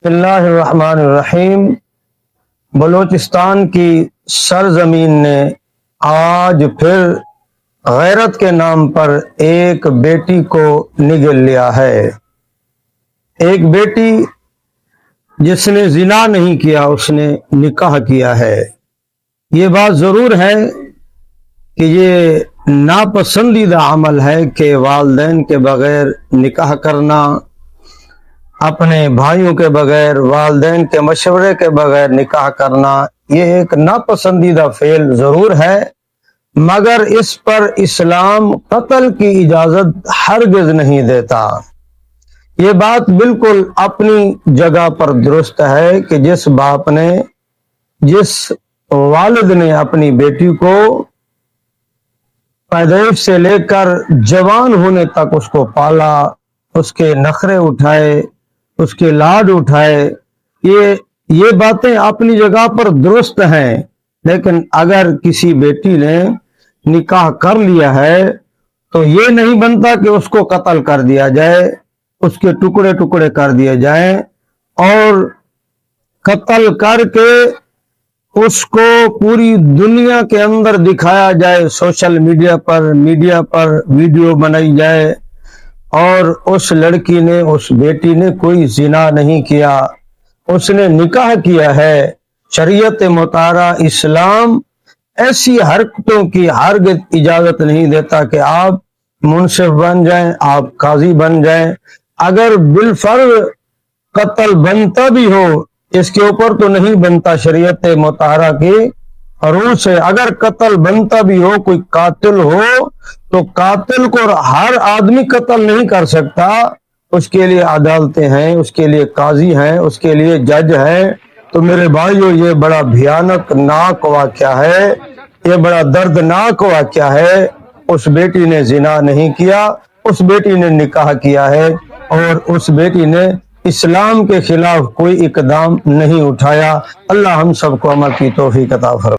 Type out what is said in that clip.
اللہ الرحمن الرحیم۔ بلوچستان کی سرزمین نے آج پھر غیرت کے نام پر ایک بیٹی کو نگل لیا ہے۔ ایک بیٹی جس نے زنا نہیں کیا، اس نے نکاح کیا ہے۔ یہ بات ضرور ہے کہ یہ ناپسندیدہ عمل ہے کہ والدین کے بغیر نکاح کرنا، اپنے بھائیوں کے بغیر، والدین کے مشورے کے بغیر نکاح کرنا، یہ ایک ناپسندیدہ فعل ضرور ہے، مگر اس پر اسلام قتل کی اجازت ہرگز نہیں دیتا۔ یہ بات بالکل اپنی جگہ پر درست ہے کہ جس باپ نے، جس والد نے اپنی بیٹی کو پیدائش سے لے کر جوان ہونے تک اس کو پالا، اس کے نخرے اٹھائے، اس کے لاڈ اٹھائے، یہ باتیں اپنی جگہ پر درست ہیں، لیکن اگر کسی بیٹی نے نکاح کر لیا ہے تو یہ نہیں بنتا کہ اس کو قتل کر دیا جائے، اس کے ٹکڑے ٹکڑے کر دیے جائیں اور قتل کر کے اس کو پوری دنیا کے اندر دکھایا جائے، سوشل میڈیا پر ویڈیو بنائی جائے اور اس لڑکی نے، اس بیٹی نے کوئی زنا نہیں کیا، اس نے نکاح کیا ہے۔ شریعت مطہرہ اسلام ایسی حرکتوں کی ہرگز اجازت نہیں دیتا کہ آپ منصف بن جائیں، آپ قاضی بن جائیں۔ اگر بالفرض قتل بنتا بھی ہو، اس کے اوپر تو نہیں بنتا شریعت مطہرہ کی روح سے، اگر قتل بنتا بھی ہو، کوئی قاتل ہو تو قاتل کو ہر آدمی قتل نہیں کر سکتا، اس کے لیے عدالتیں ہیں، اس کے لیے قاضی ہیں، اس کے لیے جج ہیں۔ تو میرے بھائیو، یہ بڑا بھیانک ناک واقعہ ہے، یہ بڑا دردناک واقعہ ہے۔ اس بیٹی نے زنا نہیں کیا، اس بیٹی نے نکاح کیا ہے اور اس بیٹی نے اسلام کے خلاف کوئی اقدام نہیں اٹھایا۔ اللہ ہم سب کو عمل کی توفیق عطا فرمائے۔